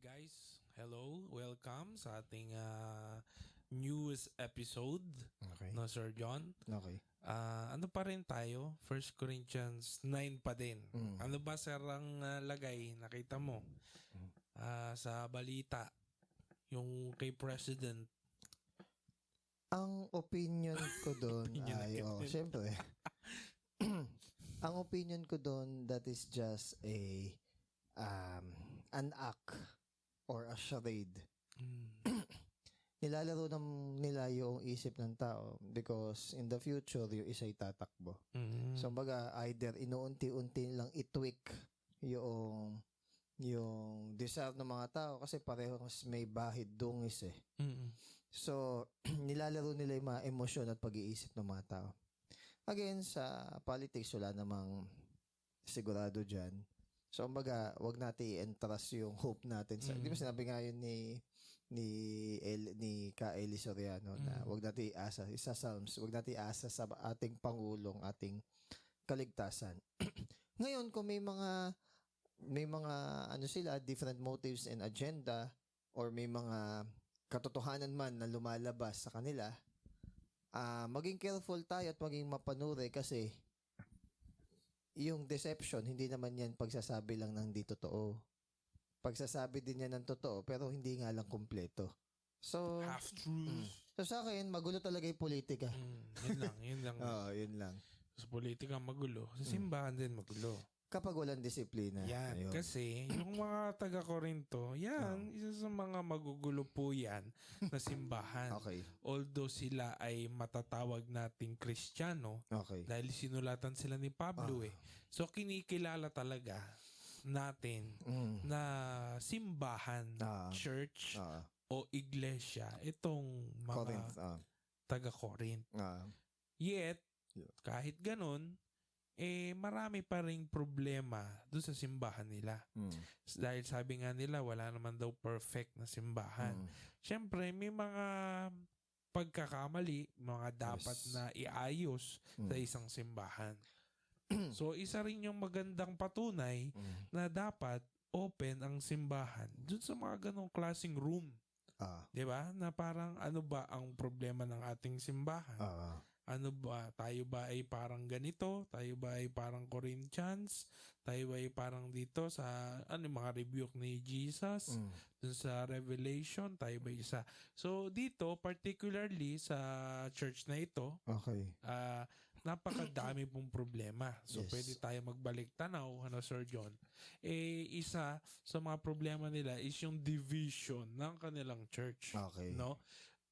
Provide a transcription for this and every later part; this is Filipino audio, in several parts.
guys, hello, welcome sa ating newest episode, Okay. no Sir John. Okay. Ano pa rin tayo? 1 Corinthians 9 pa din. Ano ba sir ang lagay? Nakita mo sa balita, yung kay President. Ang opinion ko doon ay, syempre, ang opinion ko doon, that is just an act or a charade. Nilalaro nila yung isip ng tao because in the future, yung isa'y tatakbo. So, baga, either inuunti-unti lang itweak yung desire ng mga tao kasi parehong may bahid dungis eh. So, nilalaro nila yung mga emosyon at pag-iisip ng mga tao. Again, sa politics, wala namang sigurado dyan. So, kumbaga, wag natin i-entrust yung hope natin sa, di ba sinabi nga yun ni Ka Eli Soriano na wag natin iasa, sa Psalms, wag natin iasa sa ating Pangulong, ating kaligtasan. Ngayon, kung may mga ano sila, different motives and agenda, or may mga katotohanan man na lumalabas sa kanila, maging careful tayo at maging mapanuri kasi yung deception, hindi naman yan pagsasabi lang ng di totoo. Pagsasabi din yan ng totoo, pero hindi nga lang kumpleto. So, Half-truth. So sa akin, magulo talaga yung politika. Yun lang. Oo, yun lang. Sa politika magulo. Sa simbahan din magulo. Kapag walang disiplina. Yan, ayun. kasi yung mga taga-Corinto, yan, isa sa mga magugulo po yan na simbahan. Okay. Although sila ay matatawag nating Kristiyano, Okay. dahil sinulatan sila ni Pablo eh. So kinikilala talaga natin na simbahan, church, o iglesia, itong mga Corinth. taga-Corinth. Yet, kahit ganun, marami pa ring problema doon sa simbahan nila. Dahil sabi nga nila, wala naman daw perfect na simbahan. Siyempre, may mga pagkakamali, mga dapat na iayos sa isang simbahan. So, isa rin yung magandang patunay na dapat open ang simbahan doon sa mga ganong klaseng room. 'Di ba? Na parang ano ba ang problema ng ating simbahan? Ano ba? Tayo ba ay parang ganito? Tayo ba ay parang Corinthians? Tayo ba ay parang dito sa mga rebuke ni Jesus? Dun sa Revelation, tayo ba isa? So dito, particularly sa church na ito, napakadami pong problema. So pwede tayo magbalik tanaw, Sir John. Isa sa mga problema nila is yung division ng kanilang church. No?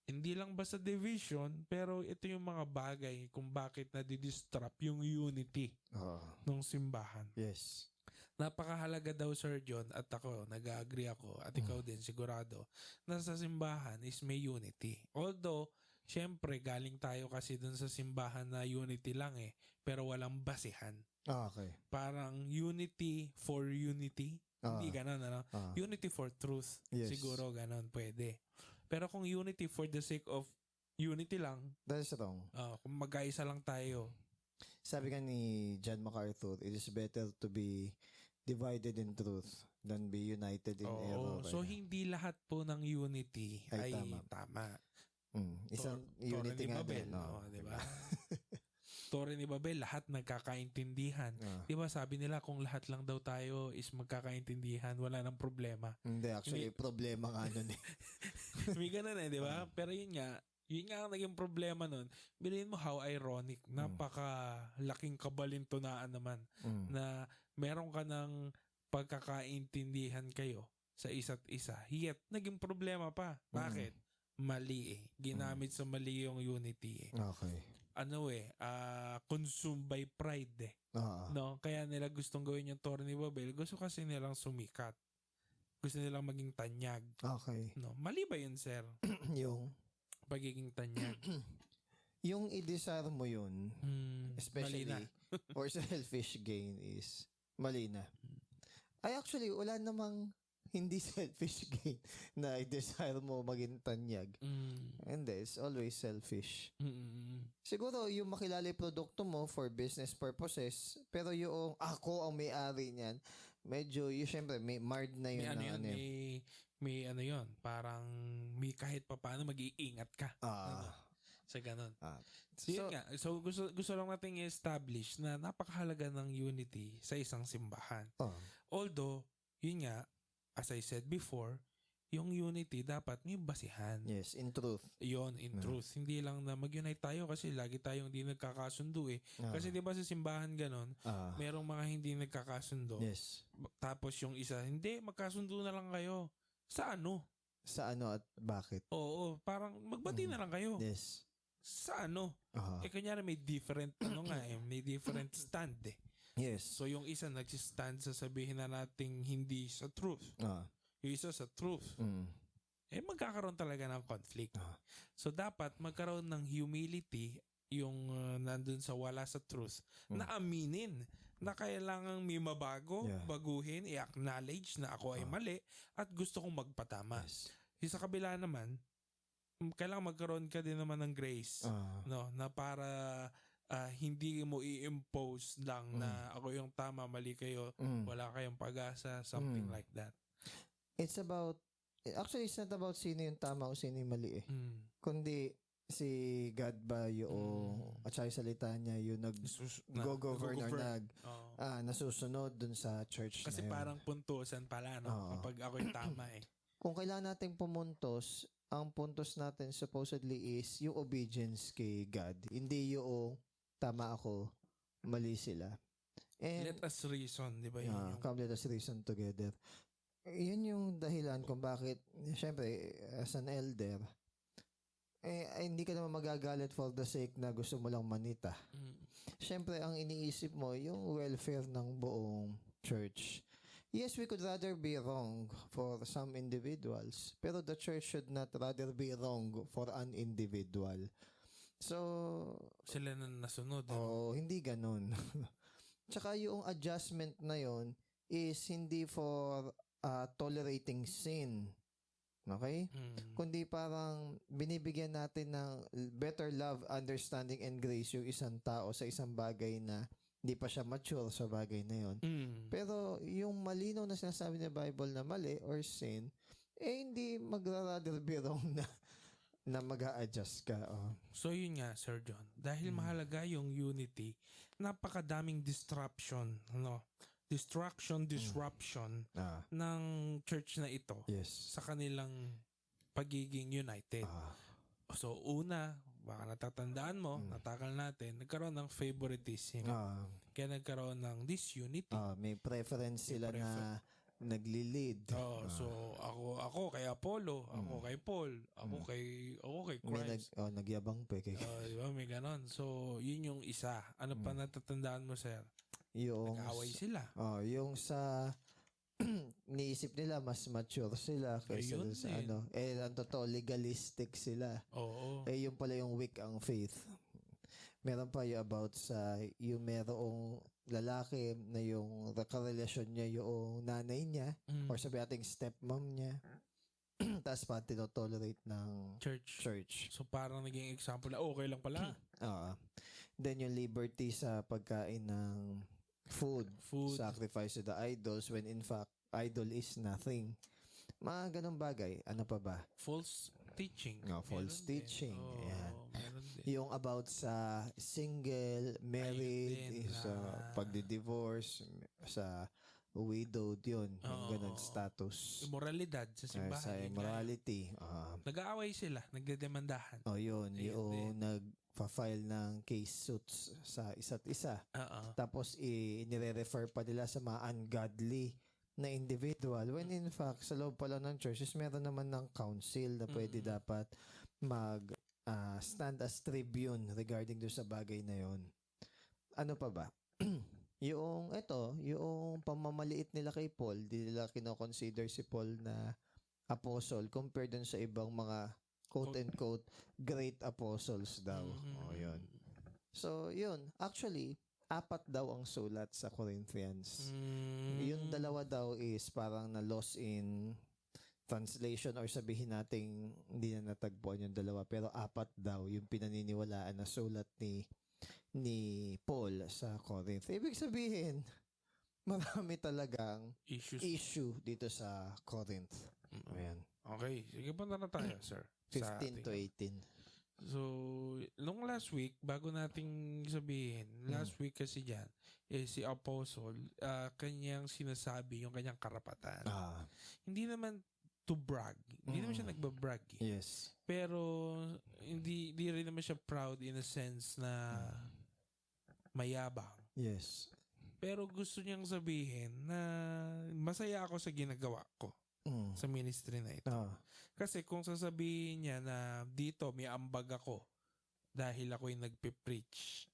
Hindi lang basta division, pero ito yung mga bagay kung bakit nadidistrap yung unity ng simbahan. Yes. Napakahalaga daw, Sir John, at ako, nag-agree ako, at ikaw din sigurado, na sa simbahan is may unity. Although, syempre, galing tayo kasi dun sa simbahan na unity lang pero walang basihan. Parang unity for unity. Hindi ganun, unity for truth. Siguro ganun, pwede. Pero kung unity for the sake of unity lang, that's wrong. Kung mag-aisa lang tayo. Sabi nga ni John MacArthur, it is better to be divided in truth than be united in error. So, hindi lahat po ng unity ay tama. Isang unity nga din. Diba? Tore ni Babel, lahat nagkakaintindihan. Di ba sabi nila kung lahat lang daw tayo is magkakaintindihan, wala nang problema. Hindi, actually, problema nga nun eh. May ganun di ba? Pero yun nga ang naging problema nun. Bilhin mo how ironic, napakalaking kabalintunaan naman na meron ka ng pagkakaintindihan kayo sa isa't isa. Yet, naging problema pa. Bakit? Mali ginamit sa mali yung unity consumed by pride no? Kaya nila gustong gawin yung Torre ni Babel. Gusto kasi nilang sumikat. Gusto nilang maging tanyag. No? Mali ba yun, sir? Yung pagiging tanyag. Yung i-desire mo yun, especially for selfish gain is mali na. Actually, wala namang hindi selfish gain na i-desire mo maging tanyag. Hindi, it's always selfish. Siguro, yung makilala yung produkto mo for business purposes, pero yung ako ang may-ari niyan, medyo, yung syempre, may marred na May yun ano ng yun, ano yun. may ano yun, parang may kahit pa paano mag-iingat ka. Ah, Ano, sa ganun. ah. So, yun So, nga. So, gusto lang nating i-establish na napakahalaga ng unity sa isang simbahan. oh, Although, yun nga, as I said before, yung unity dapat may basihan. yes, in truth. Yon in truth. Hindi lang na mag-unite tayo kasi lagi tayong hindi nagkakasundo eh. Kasi 'di ba sa simbahan ganon, Ah, merong mga hindi nagkakasundo. yes. Tapos yung isa, hindi magkasundo na lang kayo. Sa ano? Sa ano at bakit? Oo, parang magbati na lang kayo. Yes. Sa ano? Ah, Eh kanyari may different ano nga eh, may different stand eh. yes. So yung isa nagsistand sa sabihin na nating hindi sa truth. Ah, Yung isa sa truth. mm, Eh magkakaroon talaga ng conflict. Ah. So dapat magkaroon ng humility yung nandun sa wala sa truth na aminin na kailangang may mabago, Yeah. baguhin, i-acknowledge na ako ay mali at gusto kong magpatama. yes. Sa kabila naman, kailangan magkaroon ka din naman ng grace, Ah, no, na para hindi mo i-impose lang na ako yung tama, mali kayo, mm. wala kayong pag-asa, something Mm. like that. It's about, actually, it's not about sino yung tama o sino yung mali eh. Kundi, si God ba yung, at saka yung salita niya, yung nag-go-govern or Oo. nasusunod dun sa church Kasi na yun. parang puntusan pala, no? Oo. Kapag ako yung tama eh. Kung kailangan nating pumuntos, ang puntos natin supposedly is yung obedience kay God. Hindi yung tama ako, mali sila. And, Let us reason, di ba? Yun yung, come let us reason together. Yun yung dahilan kung bakit, syempre, as an elder, hindi ka naman magagalit for the sake na gusto mo lang manita. Mm. Syempre, ang iniisip mo, yung welfare ng buong church. Yes, we could rather be wrong for some individuals, pero the church should not rather be wrong for an individual. So, Sila na nasunod. ano? hindi ganun. Tsaka yung adjustment na yon is hindi for tolerating sin. Okay? Mm. Kundi parang binibigyan natin ng better love, understanding, and grace yung isang tao sa isang bagay na hindi pa siya mature sa bagay na yon. Mm. Pero yung malinaw na sinasabi ng Bible na mali or sin, hindi magra-rather be wrong na mag-a-adjust ka. Oh. So yun nga, Sir John. Dahil mahalaga yung unity, napakadaming disruption, no? Disruption Ah, ng church na ito yes. sa kanilang pagiging united. Ah, So una, baka natatandaan mo, natakal natin, nagkaroon ng favoritism. ah, Kaya nagkaroon ng disunity. may preference sila na nagli-lead. Oh, so ako kay Apollo, ako kay Paul, ako kay May Christ. nagyabang pa kay Di ba? May ganon. So, yun yung isa. Ano pa natatandaan mo, sir? yung Nag-away sila. yung sa niisip nila mas mature sila kaysa Ayun dun sa din. ano. Ang totoo legalistic sila. Oo. Yung pala yung weak ang faith. Meron pa yung about sa yung merong lalaki na yung karelasyon niya yung nanay niya Mm. or sabi nating stepmom niya. Tapos pa tinotolerate ng Church. church. So, parang naging example na okay lang pala. Then yung liberty sa pagkain ng food. Food. Sacrifice to the idols when in fact idol is nothing. Mga ganong bagay. Ano pa ba? False teaching. False Meron teaching. din. Oo, Yan. meron din. Yung about sa single, married, Ayun din, sa pagdi-divorce, sa widowed, yun. Yung Oo. ganun status. Immoralidad sa simbahan. Sa yun nga. immorality. Nag-aaway sila. Nagdedemandahan. Yun. Ayun Yung nag-file ng case suits sa isa't isa. Oo. Tapos nire-refer pa nila sa mga ungodly na individual when in fact sa loob pala ng church is meron naman ng council na pwede dapat mag stand as tribune regarding do sa bagay na yon. Ano pa ba? yung pamamaliit nila kay Paul, di nila kino-consider si Paul na apostle compared dun sa ibang mga quote-unquote great apostles daw. Yun. So, yun. Actually, 4 daw ang sulat sa Corinthians. Yung 2 daw is parang na-lost in translation or sabihin nating hindi na natagpuan yung 2. Pero 4 daw yung pinaniniwalaan na sulat ni Paul sa Corinth. Ibig sabihin, marami talagang Issues. issue dito sa Corinth. Ayan. Okay, sige punta na tayo, sir. Sa 15 to ating- 18. So, nung last week, bago nating sabihin, last week kasi dyan, si Apostle, kanyang sinasabi yung kanyang karapatan. Hindi naman to brag. Hindi naman siya nagbabrag. Yes. Pero, hindi rin naman siya proud in a sense na mayabang. Yes. Pero gusto niyang sabihin na masaya ako sa ginagawa ko sa ministry na ito. Kasi kung sasabihin niya na dito may ambag ako dahil ako'y nagpe-preach,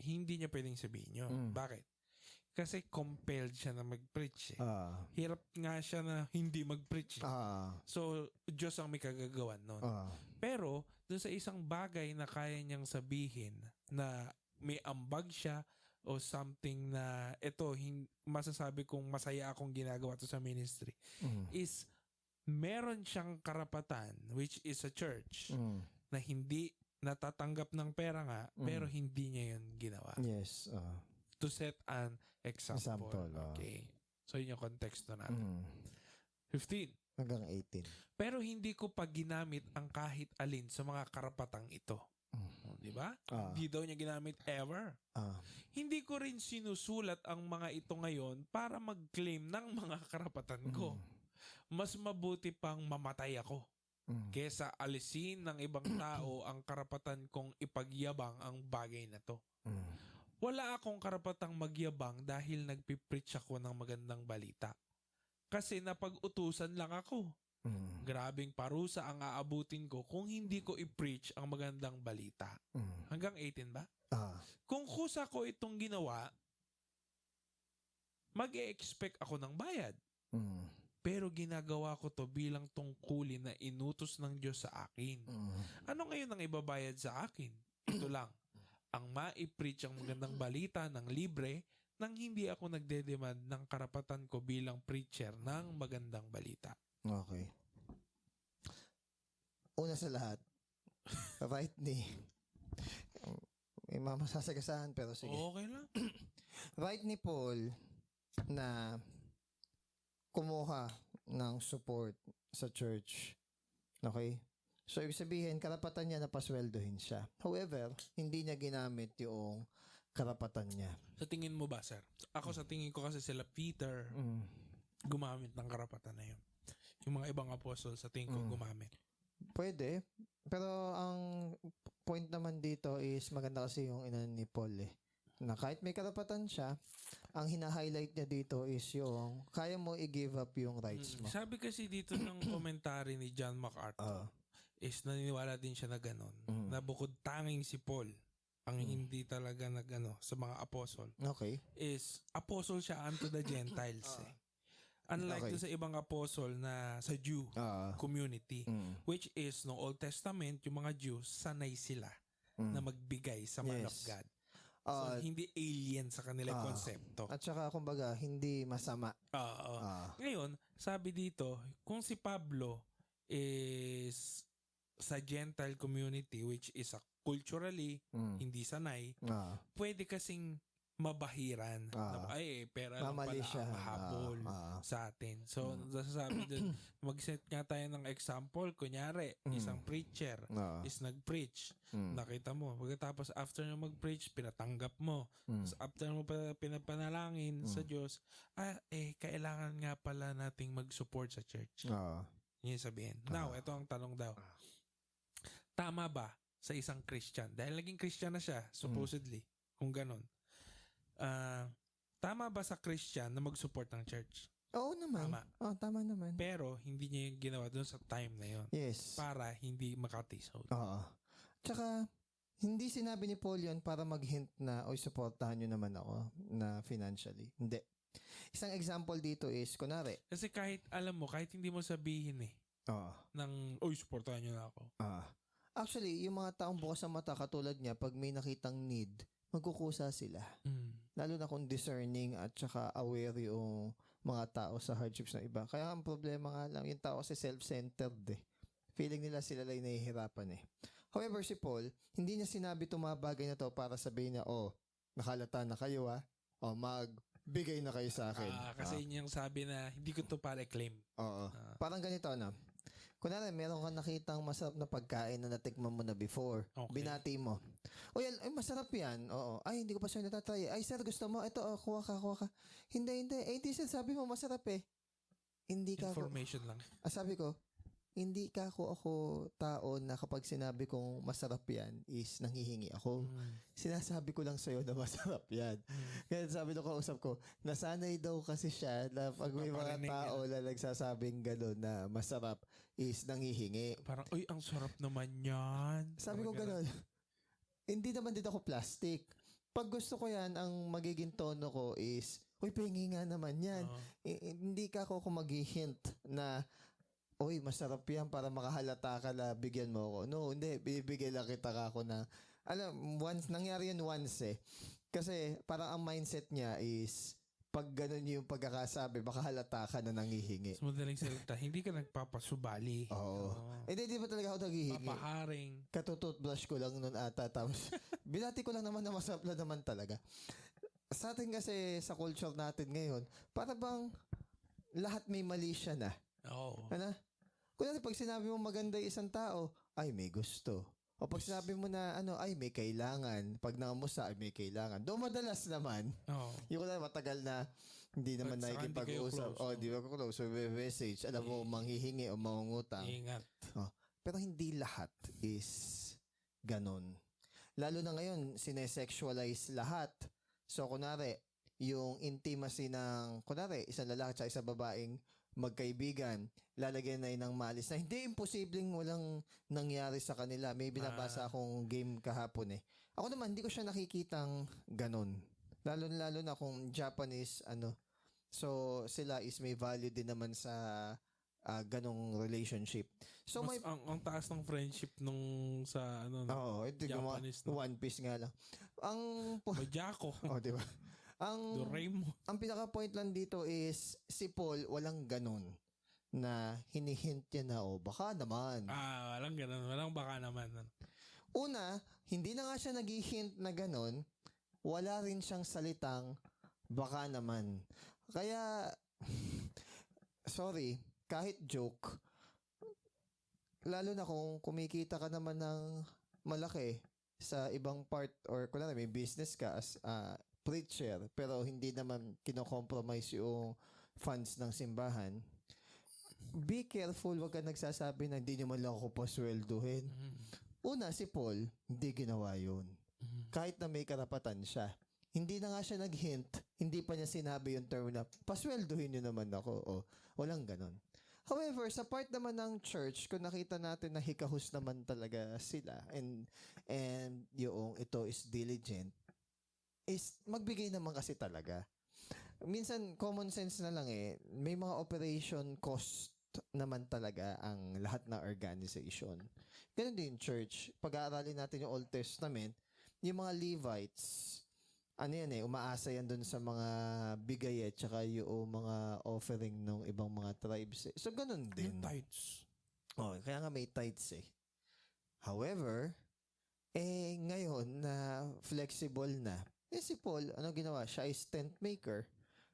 hindi niya pwedeng sabihin yun. Bakit? Kasi compelled siya na mag-preach. Hirap nga siya na hindi mag-preach. So, Diyos ang may kagagawan nun. Pero, dun sa isang bagay na kaya niyang sabihin na may ambag siya o something na ito, masasabi kong masaya akong ginagawa to sa ministry, is meron siyang karapatan, which is a church, na hindi natatanggap ng pera nga, pero hindi niya yun ginawa. Yes. To set an example. Example, Okay. So, yun yung konteksto natin. 15. Hanggang 18. Pero hindi ko pa ginamit ang kahit alin sa mga karapatang ito. Di ba? Hindi daw niya ginamit ever. Hindi ko rin sinusulat ang mga ito ngayon para mag-claim ng mga karapatan ko. Mas mabuti pang mamatay ako kesa alisin ng ibang tao ang karapatan kong ipagyabang ang bagay na to. Wala akong karapatang magyabang dahil nagpipreach ako ng magandang balita. Kasi napag-utusan lang ako. Grabing parusa ang aabutin ko kung hindi ko i-preach ang magandang balita. Hanggang 18 ba? Kung kusa ko itong ginawa, mag-e-expect ako ng bayad. Pero ginagawa ko to bilang tungkulin na inutos ng Diyos sa akin. Ano ngayon ang ibabayad sa akin? Ito lang. Ang ma-i-preach ang magandang balita ng libre nang hindi ako nagdedemand ng karapatan ko bilang preacher ng magandang balita. Okay. Una sa lahat, right ni may mamasasagasahan pero sige. Okay lang. Right ni Paul na kumuha ng support sa church. Okay? So, ibig sabihin, karapatan niya na pasweldohin siya. However, hindi niya ginamit yung karapatan niya. Sa tingin mo ba, sir? Ako sa tingin ko kasi sila Peter gumamit ng karapatan na yun. Yung mga ibang apostol sa tingin ko gumamit. Pwede. Pero ang point naman dito is maganda kasi yung ina ni Paul na kahit may karapatan siya, ang hina-highlight niya dito is yung kaya mo i-give up yung rights mo. Sabi kasi dito ng commentary ni John MacArthur is naniniwala din siya na gano'n. Na bukod tanging si Paul ang hindi talaga sa mga apostle. Okay. Is apostle siya unto the Gentiles Unlike dun sa ibang apostle na sa Jew community, which is no Old Testament, yung mga Jews, sanay sila na magbigay sa man of God. So, hindi alien sa kanila konsepto. At saka, kumbaga, hindi masama. Ngayon, sabi dito, kung si Pablo is sa Gentile community, which is culturally hindi sanay, pwede kasing mabahiran. Pera lang pala ang mahabol sa atin. So, nasasabi dun, mag-set nga tayo ng example. Kunyari, isang preacher is nag-preach. Nakita mo. Pagkatapos, after na mag-preach, pinatanggap mo. So, after mo pa pinapanalangin sa Diyos, kailangan nga pala nating mag-support sa church. Yun sabihin. Now, ito ang tanong daw. Tama ba sa isang Christian? Dahil naging Christian na siya, supposedly, kung ganon. Tama ba sa Christian na mag-support ng church? Oo naman. Tama. Tama naman. Pero hindi niya yung ginawa doon sa time na yon. Yes. Para hindi makatisod. Tsaka, hindi sinabi ni Paul yun para mag-hint na, supportahan nyo naman ako na financially. Hindi. Isang example dito is, kunwari. Kasi kahit, alam mo, kahit hindi mo sabihin supportahan nyo na ako. Actually, yung mga taong bukas ang mata katulad niya, pag may nakitang need, magkukusa sila. Lalo na kung discerning at saka aware yung mga tao sa hardships ng iba. Kaya ang problema nga lang, yung tao kasi self-centered Feeling nila sila lang nahihirapan However, si Paul, hindi niya sinabi itong mga bagay na to para sabihin niya, nakalata na kayo magbigay na kayo sa akin. Kasi yun yung sabi na hindi ko to para claim. Oo. Parang ganito, ano? Kunwari, meron kang nakitang masarap na pagkain na natikman mo na before. Okay. Binati mo. O yan, ay, masarap yan. Oo. Ay, hindi ko pa siya natatry. Ay, sir, gusto mo? Ito, kuha ka. Hindi. Eh, hindi, sir, sabi mo masarap eh. Hindi ka Information lang. sabi ko, hindi ka ako tao na kapag sinabi kong masarap yan is nanghihingi ako. Sinasabi ko lang sa'yo na masarap yan. Kaya sabi nung kausap ko, nasanay daw kasi siya na pag may mga Paparinig tao na nagsasabing gano'n na masarap is nanghihingi. Parang, uy, ang sarap naman yan. Sabi ko Parang gano'n, hindi naman din ako plastic. Pag gusto ko yan, ang magiging tono ko is, uy, pahingi nga naman yan. Hindi ka ako mag-hint na, uy, masarap yan para makahalata ka na bigyan mo ako. No, hindi. Bibigay lang kita ka ako na, once, nangyari yun once eh. Kasi parang ang mindset niya is, pag ganun yung pagkakasabi, baka halata ka na nangihingi. Sa madaling salita, hindi ka nagpapasubali. Oo. Hindi ba talaga ako naghihingi? Papaharing. Katututbrush ko lang nun ata. Tapos, binati ko lang naman na masarap na naman talaga. Sa atin kasi, sa culture natin ngayon, para bang lahat may mali siya na. Oo. Ano? Kung pag sinabi mo maganda yung isang tao, ay may gusto. O pag sinabi mo na ay may kailangan. Pag nangamusta, ay may kailangan. Doon madalas naman, yung matagal na hindi naman nakikipag-usap. Di ba ko close. So, may message. Alam mo, manghihingi o mangungutang. Ingat. Pero hindi lahat is ganon. Lalo na ngayon, sinesexualize lahat. So, kunwari, yung intimacy ng, isang lalaki at isang babaeng magkaibigan, lalagyan na ng malis na hindi imposibleng walang nangyari sa kanila. May binabasa akong game kahapon eh. Ako naman, hindi ko siya nakikitang ganon. Lalo na kung Japanese, so sila is may value din naman sa ganong relationship. So Mas ang taas ng friendship nung sa Japanese. One Piece nga lang. May Jaco. Di ba? Doraemon. Ang pinaka-point lang dito is si Paul walang ganun na hinihint niya na baka naman. Walang ganun. Walang baka naman. Una, hindi na nga siya nag-hint na ganun. Wala rin siyang salitang baka naman. Kaya, sorry, kahit joke, lalo na kung kumikita ka naman ng malaki sa ibang part or kung may business ka as preacher pero hindi naman kino-compromise yung funds ng simbahan, be careful, wag ka nagsasabi na hindi naman lang ako pasweldohin. Una, si Paul, hindi ginawa yun. Kahit na may karapatan siya. Hindi na nga siya nag-hint, hindi pa niya sinabi yung term na, pasweldohin niyo naman ako. Walang ganon. However, sa part naman ng church, kung nakita natin na hikahus naman talaga sila and yung ito is diligent, is magbigay naman kasi talaga. Minsan, common sense na lang eh. May mga operation cost naman talaga ang lahat ng organization. Ganun din church. Pag-aaralin natin yung Old Testament, yung mga Levites, umaasa yan dun sa mga bigay at saka yung mga offering ng ibang mga tribes. So, ganun din. Yung tithes. Kaya nga may tithes eh. However, ngayon na flexible na, si Paul, ginawa? Siya is tent maker.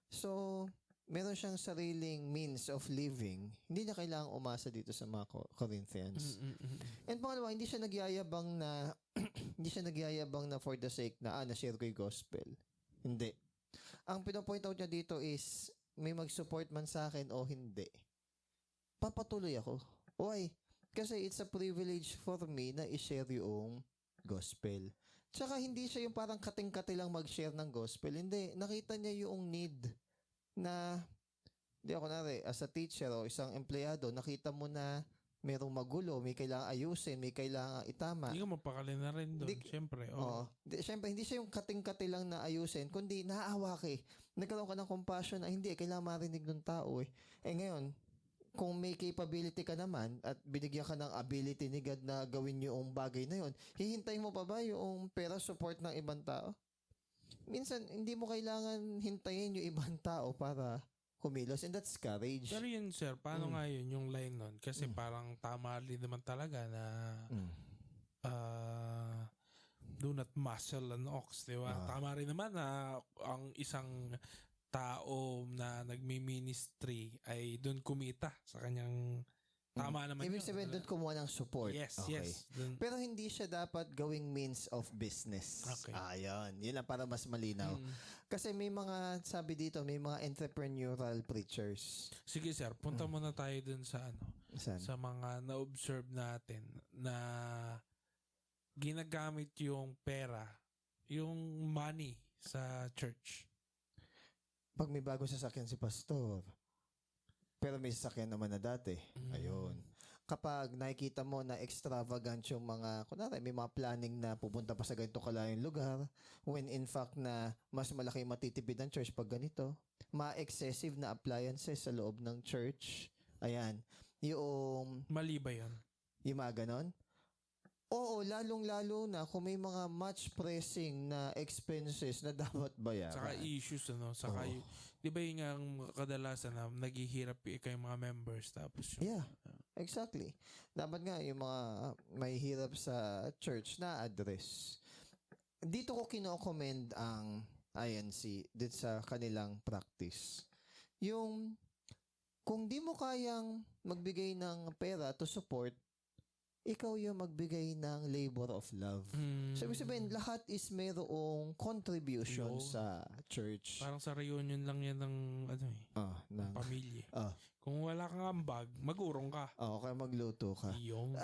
So, meron siyang sariling means of living. Hindi niya kailangang umasa dito sa mga Corinthians. And pangalawa, hindi siya nagyayabang na for the sake na na-share ko yung gospel. Hindi. Ang pinapoint out niya dito is may mag-support man sa akin o hindi. Papatuloy ako. Why? Kasi it's a privilege for me na i-share yung gospel. Tsaka hindi siya yung parang kating-kati lang mag-share ng gospel. Hindi. Nakita niya yung need na, as a teacher o isang empleyado, nakita mo na merong magulo, may kailangan ayusin, may kailangan itama. Hindi ka mapakali na rin doon, siyempre. Siyempre, hindi siya yung kating-kati lang na ayusin, kundi naaawa ka eh. Nagkaroon ka ng compassion na hindi, kailangan marinig ng tao eh. Ngayon, kung may capability ka naman at binigyan ka ng ability ni God na gawin yung bagay na yun, hihintayin mo pa ba yung pera support ng ibang tao? Minsan, hindi mo kailangan hintayin yung ibang tao para kumilos, and that's courage. Pero yun, sir, paano nga yun yung line nun? Kasi parang tama rin naman talaga na do not muzzle an ox, di ba? Tama rin naman na ang isang tao na nagmi-ministry ay doon kumita sa kanyang tama naman Ibig yun. sabihin doon kumuha ng support. Yes, Okay. yes. Dun, Pero hindi siya dapat gawing means of business. Okay. Ayun. Yun lang para mas malinaw. Kasi may mga, sabi dito, may mga entrepreneurial preachers. Sige sir, punta muna tayo dun sa Saan? sa mga na-observe natin na ginagamit yung pera, yung money sa church. Pag may bagong sasakyan si pastor, pero may sasakyan naman na dati. Ayun. Kapag nakikita mo na extravagant yung mga, kunwari, may mga planning na pupunta pa sa ganito kalayong lugar, when in fact na mas malaki matitipid ng church pag ganito, ma-excessive na appliances sa loob ng church. Ayan. Yung Mali ba yun? mga ganon. Oo, lalong-lalo na kung may mga much pressing na expenses na dapat bayaran. Saka issues, Saka di ba yung ang kadalasan na naghihirap kayong mga members tapos yung, Yeah, exactly. Dapat nga yung mga may hirap sa church na address. Dito ko kino-commend ang INC dito sa kanilang practice. Yung kung di mo kayang magbigay ng pera to support, ikaw yung magbigay ng labor of love. So, ibig sabihin, lahat is mayroong contribution sa church. parang sa reunion lang yan ng ng pamilya. Kung wala kang ambag, mag-urong ka. kaya magluto ka. Yung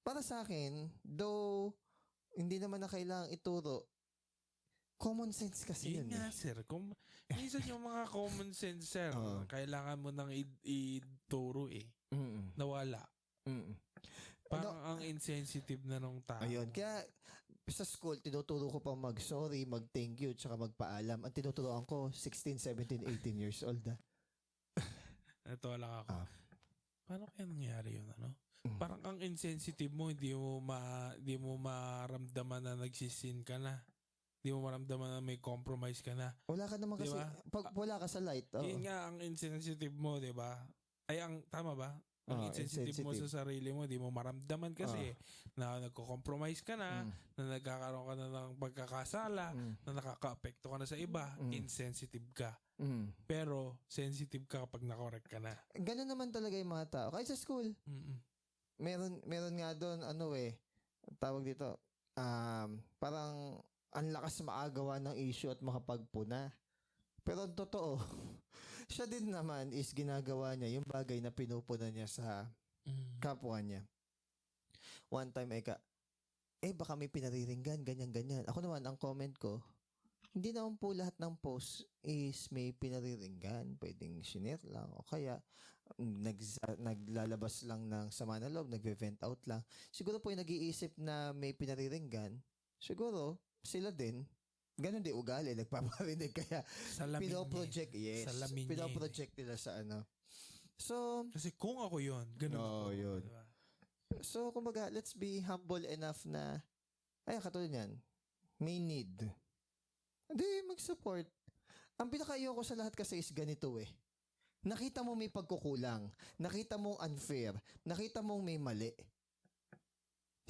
Para sa akin, though, hindi naman na kailangang ituro, common sense kasi yun yun nga, sir. Minsan yung mga common sense, sir, kailangan mo nang ituro nawala. Parang ang insensitive na nung tao. Ayun. Kaya sa school, tinuturo ko pang mag-sorry, mag-thank you, tsaka magpaalam. Ang tinuturoan ko, 16, 17, 18 years old. Ito lang ako. Paano kaya nangyari yun, Parang ang insensitive mo, hindi mo maramdaman na nagsisin ka na. Hindi mo maramdaman na may compromise ka na. Wala ka naman kasi, diba? pag wala ka sa light. Yun nga ang insensitive mo, di ba? Tama ba? Ang insensitive mo sa sarili mo, di mo maramdaman kasi na nagko-compromise ka na, na nagkakaroon ka na ng pagkakasala, na nakaka-apekto ka na sa iba, insensitive ka. Pero sensitive ka kapag nakorek ka na. Ganun naman talaga yung mga tao. Kahit sa school, meron nga doon, tawag dito, parang ang lakas maagawa ng issue at makapagpuna. Pero ang totoo, siya din naman is ginagawa niya yung bagay na pinupuna niya sa kapwa niya. One time, baka may pinariringgan, ganyan-ganyan. Ako naman, ang comment ko, hindi naman po lahat ng post is may pinariringgan. Pwedeng shinare lang. O kaya, naglalabas lang ng sama na loob, nagve-vent out lang. Siguro po yung nag-iisip na may pinariringgan, siguro, sila din, ganun di ugali, nagpaparinig kaya pinoproject, pinoproject nila sa So, kasi kung ako yun, ganun ako. Yun. Diba? So, kumbaga, let's be humble enough na, katulad yan, may need. Hindi, mag-support. Ang pinaka-ayoko sa lahat kasi is ganito Nakita mo may pagkukulang, nakita mong unfair, nakita mong may mali.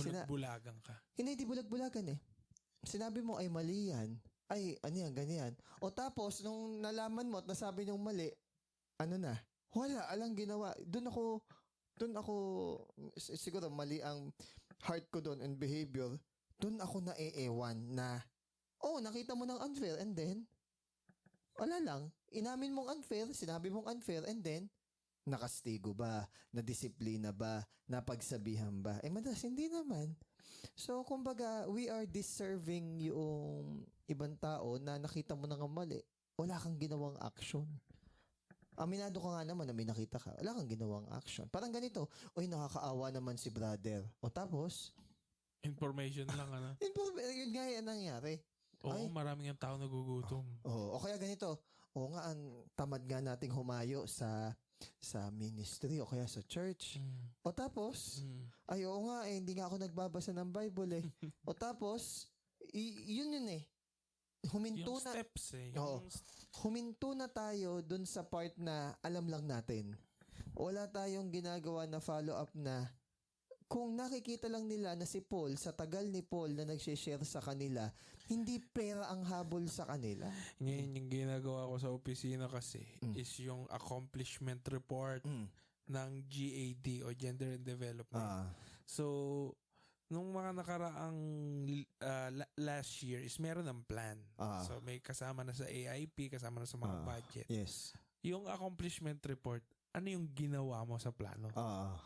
Bulag-bulagan ka. Hindi bulag-bulagan Sinabi mo ay mali yan, ganyan. O tapos, nung nalaman mo at nasabi niyong mali, wala, alang ginawa. Doon ako, siguro mali ang heart ko doon and behavior, doon ako naeewan na, nakita mo ng unfair and then, wala lang, inamin mong unfair, sinabi mong unfair and then, nakastigo ba, nadisiplina ba, napagsabihan ba? Madalas, hindi naman. So, kumbaga, we are deserving yung ibang tao na nakita mo na nga mali. Wala kang ginawang action. Aminado ka nga naman na may nakita ka. Wala kang ginawang action. Parang ganito, nakakaawa naman si brother. O tapos? Information lang, Yun nga yan nangyari. Maraming ang tao nagugutom. O kaya ganito, ang tamad nga nating humayo sa ministry o kaya sa church. O tapos, hindi nga ako nagbabasa ng Bible O tapos, yun Huminto yung na. Steps Huminto na tayo dun sa part na alam lang natin. Wala tayong ginagawa na follow-up na kung nakikita lang nila na si Paul, sa tagal ni Paul na nag-share sa kanila, hindi pera ang habol sa kanila. Ngayon yung ginagawa ko sa opisina kasi is yung accomplishment report ng GAD o Gender and Development. So, nung mga nakaraang last year is meron ng plan. So, may kasama na sa AIP, kasama na sa mga budget. Yes. Yung accomplishment report, ano yung ginawa mo sa plano?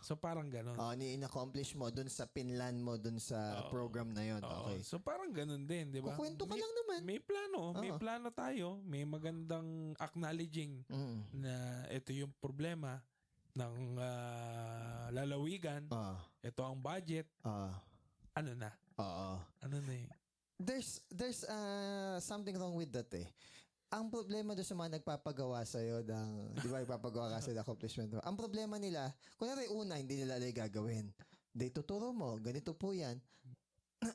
So, parang ganon. In-accomplish mo dun sa pinlan mo dun sa program na yon. Okay. So, parang ganon din, di ba? Kukwento ka lang naman. May plano. May plano tayo. May magandang acknowledging na ito yung problema ng lalawigan. Ito ang budget. Ano na? Ano na eh? There's something wrong with that eh. Ang problema doon sa mga nagpapagawa sa'yo ng, di ba, ipapagawa ka sa accomplishment mo. Ang problema nila, kunwari una, hindi nila alay gagawin. Di tuturo mo, ganito po yan.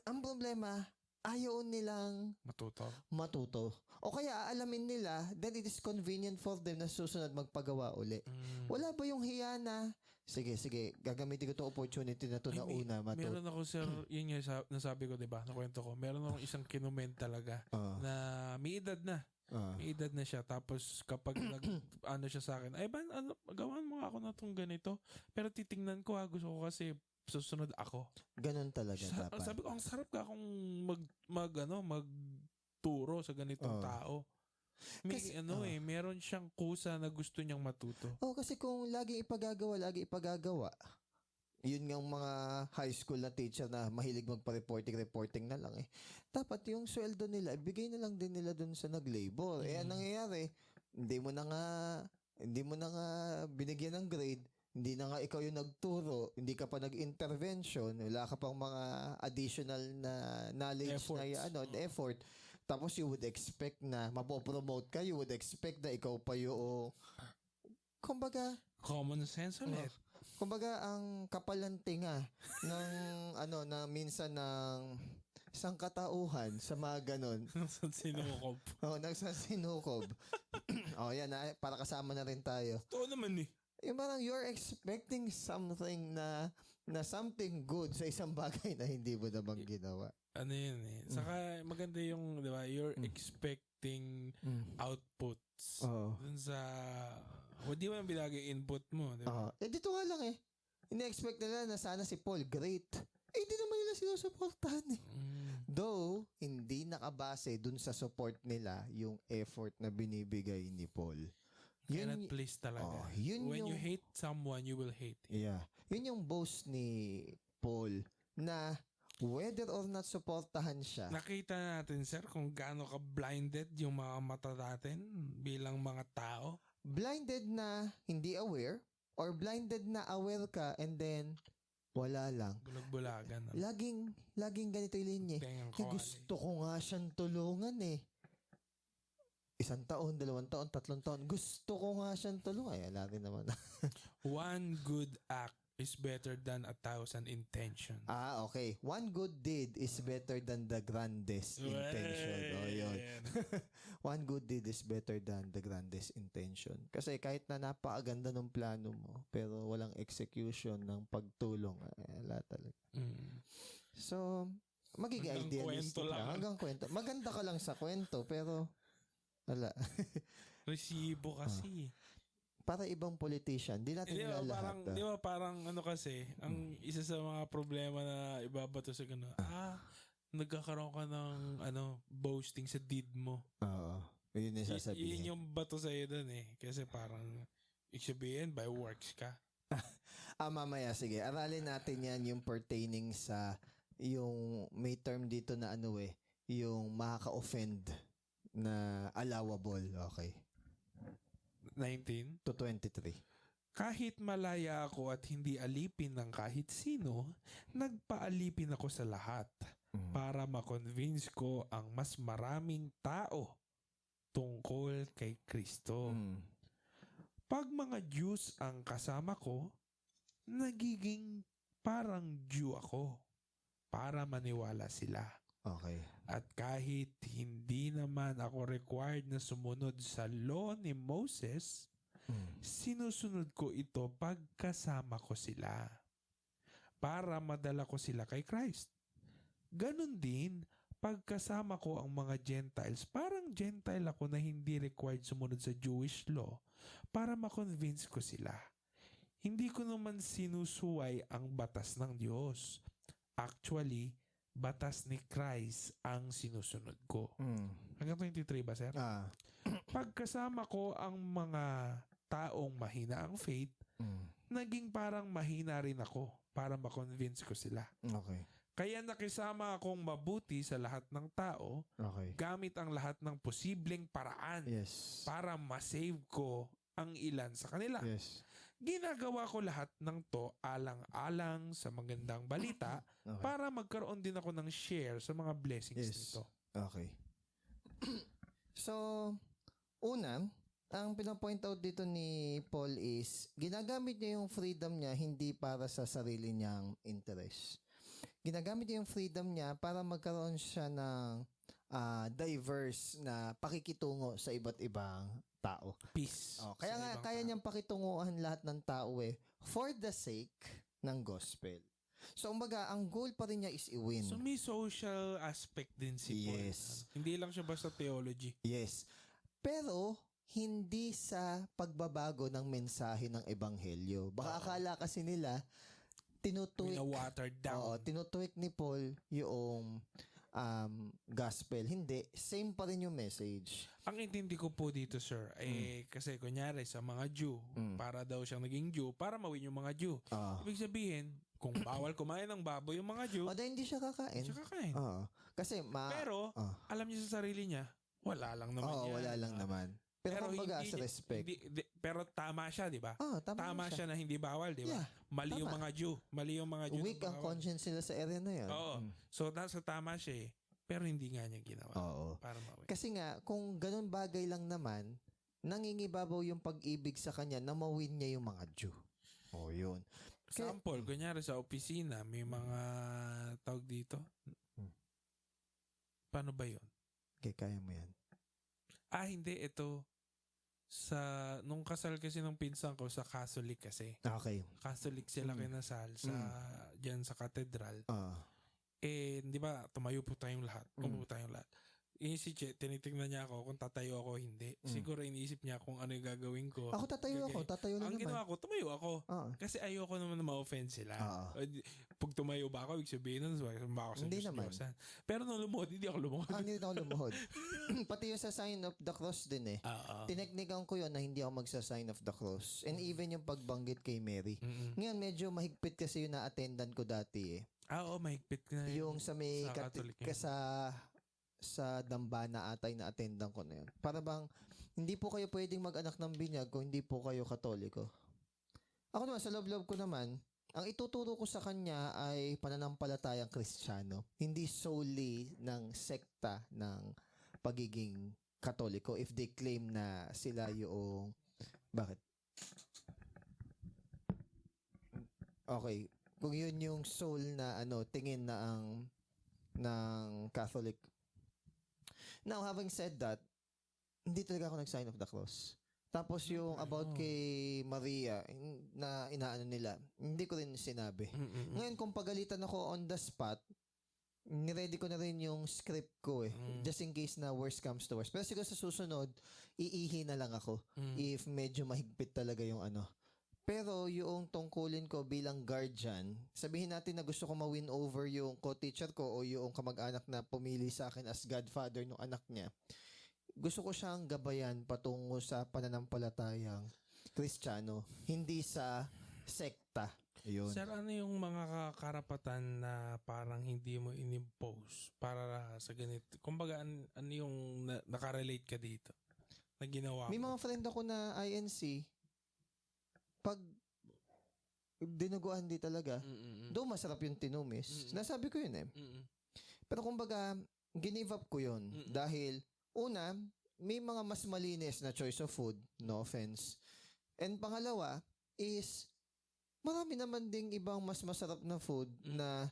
Ang problema, ayaw nilang matuto. O kaya alamin nila, then it is convenient for them na susunod magpagawa uli. Wala ba yung hiya na, sige, gagamitin ko itong opportunity na ito na una matuto. Meron ako, sir, yun yung nasabi ko, di ba, nakwento ko. Meron akong isang kinument talaga na may edad na. May edad na siya. Tapos kapag ano siya sa akin, ay ba, gawan mo ako na itong ganito. Pero titingnan ko gusto ko kasi susunod ako. Ganun talaga dapat. Sabi ko, ang sarap ka akong magturo sa ganitong tao. May kasi, meron siyang kusa na gusto niyang matuto. Kasi kung lagi ipagagawa, yun nga mga high school na teacher na mahilig magpa-reporting na lang eh. Dapat yung sweldo nila, ibigay na lang din nila dun sa nag-labor. Anong nangyayari? Hindi mo na nga binigyan ng grade, hindi na nga ikaw yung nagturo, hindi ka pa nag-intervention, wala ka pang mga additional na knowledge effort. Tapos you would expect na mapopromote ka, you would expect na ikaw pa yung kumbaga common sense ulit. Kumbaga ang kapalantinga ng na minsan ng isang katauhan sa mga ganon. Nagsasinukob. Nagsasinukob. Yan para kasama na rin tayo. Totoo naman eh. Yung parang you're expecting something na something good sa isang bagay na hindi mo naman ginawa. Ano yun eh. Saka maganda yung, di ba, you're expecting outputs. Dun sa, hindi mo yung binagay input mo. Diba? Dito nga lang eh. Ina-expect nila na sana si Paul great. Hindi naman nila sinusuportahan eh. Though, hindi nakabase dun sa support nila yung effort na binibigay ni Paul. Cannot please talaga. When you hate someone, you will hate him. Yeah. Yun yung boast ni Paul na whether or not supportahan siya. Nakita natin, sir, kung gaano ka blinded yung mga mata natin bilang mga tao. Blinded na hindi aware or blinded na aware ka and then wala lang. Bulag-bulagan. Laging ganito yung linya. Gusto ko nga siyang tulungan eh. 1 taon, 2 taon, 3 taon. Gusto ko nga siyang tulungan. Ay, wala rin naman. One good act is better than 1,000 intentions. Okay. One good deed is better than the grandest intention. Yun. One good deed is better than the grandest intention. Kasi kahit na napakaganda ng plano mo, pero walang execution ng pagtulong, wala talaga. So, magiging idealistic lang. Hanggang kwento. Maganda ka lang sa kwento, pero wala. Resibo kasi. Para ibang politician, di natin nilalahat. Di ba parang ano kasi, ang isa sa mga problema na ibabato sa gano'n, nagkakaroon ka ng boasting sa deed mo. Yun yung sasabihin. Yun yung bato sa'yo dun eh. Kasi parang, sabihin, by works ka. Mamaya, sige. Aralin natin yan yung pertaining sa, yung may term dito na yung makaka-offend na allowable. Okay. 19 to 23. Kahit malaya ako at hindi alipin ng kahit sino, nagpaalipin ako sa lahat para ma-convince ko ang mas maraming tao tungkol kay Kristo. Pag mga Jews ang kasama ko, nagiging parang Jew ako para maniwala sila. Okay. At kahit hindi naman ako required na sumunod sa law ni Moses, sinusunod ko ito pagkasama ko sila. para madala ko sila kay Christ. Ganon din, pagkasama ko ang mga Gentiles, parang Gentile ako na hindi required sumunod sa Jewish law para makonvince ko sila. Hindi ko naman sinusuway ang batas ng Diyos. Actually, batas ni Christ ang sinusunod ko. Hanggang 23 ba, sir? Pagkasama ko ang mga taong mahina ang faith, naging parang mahina rin ako para makonvince ko sila. Okay. Kaya nakisama akong mabuti sa lahat ng tao, Okay. gamit ang lahat ng posibleng paraan Yes. para masave ko ang ilan sa kanila. Yes. Ginagawa ko lahat ng to alang-alang sa magandang balita Okay. para magkaroon din ako ng share sa mga blessings Yes. nito. Okay. So, una, ang pinapoint out dito ni Paul is, ginagamit niya yung freedom niya hindi para sa sarili niyang interest. Ginagamit niya yung freedom niya para magkaroon siya ng diverse na pakikitungo sa iba't ibang tao. Peace. Kaya sa nga, ibang kaya tao. niyang pakitunguhan lahat ng tao for the sake ng gospel. So, umbaga, ang goal pa rin niya is i-win. So may social aspect din si Paul. Yes. Hindi lang siya basta theology. Yes. Pero, hindi sa pagbabago ng mensahe ng ebanghelyo. Baka akala kasi nila, tinutuwik. Watered Oo, down. tinutuwik ni Paul yung gospel. Hindi. Same pa rin yung message. Ang intindi ko po dito, sir, kasi kunyari sa mga Jew, para daw siyang naging Jew, para mawin yung mga Jew. Ibig sabihin, kung bawal kumain ng baboy yung mga Jew, O, dahil hindi siya kakain. siya kakain. Oo. Kasi Pero, alam niya sa sarili niya, wala lang naman yan. wala lang naman. Pero kumbaga, as respect. Pero tama siya, di ba? Tama siya na hindi bawal, di ba? Yeah, Mali yung tama. mga Jew. Mali yung mga Jew. Weak na ang bawal. conscience nila sa area na yun. Oo. So, nasa tama siya eh. Pero hindi nga niya ginawa. Oo. Para mawin. Kasi nga, kung ganun bagay lang naman, nangingibabaw yung pag-ibig sa kanya na mawin niya yung mga Jew. Yun. Example, kunyari sa opisina, may mga tawag dito. Paano ba yun? Okay, kaya mo yan. Hindi. Ito, nung kasal kasi ng pinsan ko sa Catholic kasi. Okay. Catholic sila kinasal dyan sa katedral. Di ba, tumayo po tayong lahat. Umupo tayong lahat. Si Che, tinitingnan niya ako kung tatayo ako o hindi. Siguro iniisip niya kung ano yung gagawin ko. Ako tatayo lang Ang naman. ginawa ko, tumayo ako. Kasi ayoko naman na ma-offend sila. Pag tumayo ba ako, ibig sabihin nun, sumba ako sa Hindi Diyos-Diyosan. Pero nung lumuhod, hindi ako lumuhod. Hindi na ako lumuhod. Pati yung sa sign of the cross din Tineknikan ko yun na hindi ako magsa-sign of the cross. And even yung pagbanggit kay Mary. Ngayon, medyo mahigpit kasi yung na-attendan ko dati Oo, mahigpit na Yung sa may sa Catholic yun. sa dambana atay na attendan ko na yun. Para bang, hindi po kayo pwedeng mag-anak ng binyag kung hindi po kayo Katoliko. Ako naman, sa loob-loob ko naman, ang ituturo ko sa kanya ay pananampalatayang Kristiyano. Hindi solely ng sekta ng pagiging Katoliko if they claim na sila yung... Bakit? Okay. Kung yun yung soul na tingin na ng Catholic. Now, having said that, hindi talaga ako nag-sign of the cross. Tapos yung about kay Maria na inaano nila, hindi ko rin sinabi. Ngayon, kung pagalitan ako on the spot, niready ko na rin yung script ko just in case na worst comes to worst. Pero siguro sa susunod, iihi na lang ako if medyo mahigpit talaga yung Pero yung tungkulin ko bilang guardian, sabihin natin na gusto ko ma-win over yung co-teacher ko o yung kamag-anak na pumili sa akin as godfather ng anak niya. Gusto ko siyang gabayan patungo sa pananampalatayang Kristiyano, hindi sa sekta. Ayun. Sir, ano yung mga karapatan na parang hindi mo in-impose para sa ganito? Kumbaga, ano yung nakarelate ka dito na ginawa mo? May mga friend ako na INC, pag dinuguan di talaga, do masarap yung tinumis. Nasabi ko yun Pero kumbaga, ginive up ko yun. Dahil, una, may mga mas malinis na choice of food, no offense. And pangalawa, is, marami naman ding ibang mas masarap na food na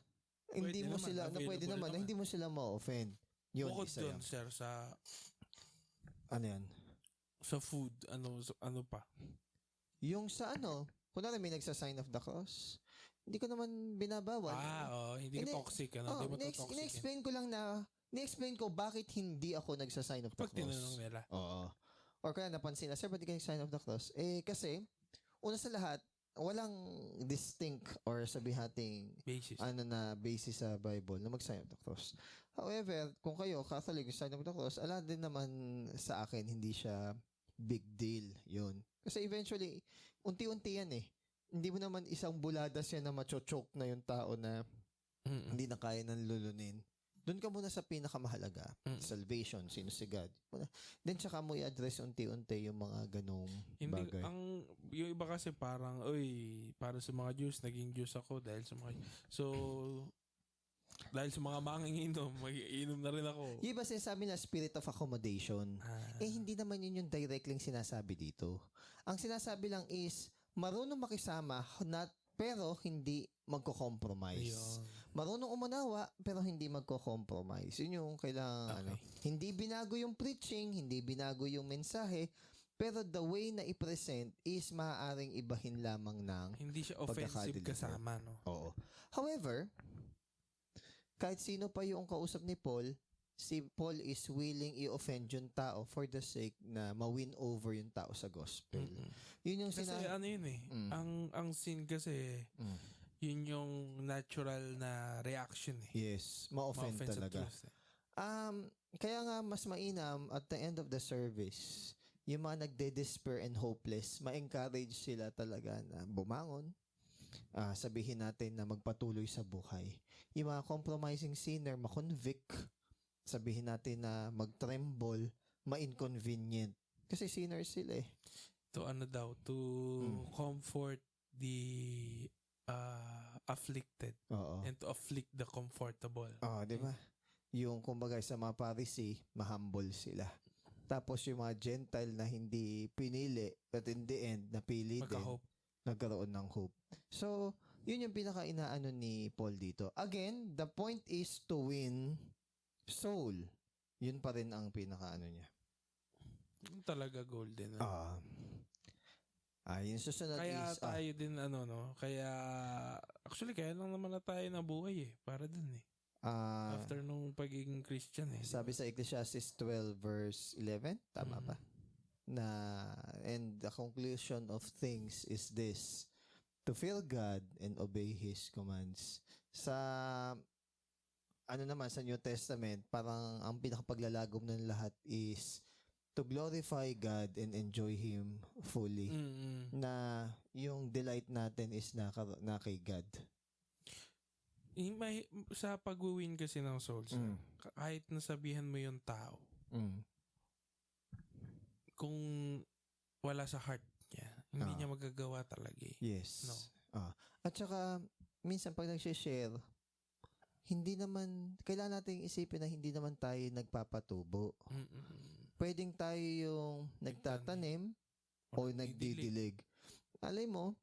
hindi mo sila, na pwede naman, na hindi mo sila ma-offend. Yun, bukod isa dun, sir, sa... Ano yan? Sa food, ano pa? Yung sa kunwari may nagsa-sign of the cross, Hindi ko naman binabawal. Hindi ka toxic. Hindi mo to toxic. Ina-explain ko lang na, ni-explain ko bakit hindi ako nagsa-sign of the Pag tinanong cross. nila. Oo. Or kaya napansin na, sir, ba't di kayo sign of the cross? Kasi, una sa lahat, walang distinct or sabihating basis sa Bible na mag-sign of the cross. However, kung kayo, Catholic, sign of the cross, ala din naman sa akin, hindi siya big deal yun. Kasi eventually, unti-unti yan eh. Hindi mo naman isang buladas yan na macho-choke na yung tao na hindi na kaya ng lulunin. Doon ka muna sa pinakamahalaga. Salvation, sino si God. Then tsaka mo i-address unti-unti yung mga ganong bagay. Yung iba kasi parang, para sa mga Jews, naging Jews ako dahil sa mga... So, dahil sa mga manginginom, mag-iinom na rin ako. Yung iba sinasabi na spirit of accommodation. Hindi naman yun yung directly sinasabi dito. Ang sinasabi lang is, marunong makisama, pero hindi magko-compromise. Ayun. Marunong umunawa, pero hindi magko-compromise. Yun yung kailangan, hindi binago yung preaching, hindi binago yung mensahe, pero the way na i-present is maaaring ibahin lamang ng hindi siya offensive kasama, no? Oo. However, kahit sino pa yung kausap ni Paul, si Paul is willing i-offend yung tao for the sake na ma-win over yung tao sa gospel. Yun yung kasi yun eh. Ang sin kasi, yun yung natural na reaction eh. Yes, ma-offend talaga. Kaya nga mas mainam at the end of the service, yung mga nagde-despair and hopeless, ma-encourage sila talaga na bumangon. Sabihin natin na magpatuloy sa buhay. Yung mga compromising sinner, ma-convict. Sabihin natin na mag-tremble, ma-inconvenient. Kasi sinners sila eh. To comfort the afflicted. And to afflict the comfortable. Di ba? Yung kumbaga sa mga Pharisee, ma-humble sila. Tapos yung mga Gentile na hindi pinili, but in the end, napili din. Nagkaroon ng hope. So, yun yung pinaka-inaano ni Paul dito. Again, the point is to win soul. Yun pa rin ang pinaka-ano niya. Yung talaga golden. Yung susunod kaya is... tayo din kaya actually kaya lang naman na tayo nabuhay eh. Para dun eh. After nung pagiging Christian eh. Sabi sa Ecclesiastes 12 verse 11, tama ba? Na, and the conclusion of things is this, to fear God and obey His commands. Sa sa New Testament, parang ang pinakapaglalagob ng lahat is to glorify God and enjoy Him fully. Na yung delight natin is na kay God. Sa pag-win kasi ng souls, kahit nasabihan mo yung tao, kung wala sa heart niya, hindi niya magagawa talaga eh. Yes. No? At saka, minsan pag nag-share, hindi naman, kailangan natin isipin na hindi naman tayo nagpapatubo. Pwedeng tayo yung nagtatanim o nagdidilig. Alay mo,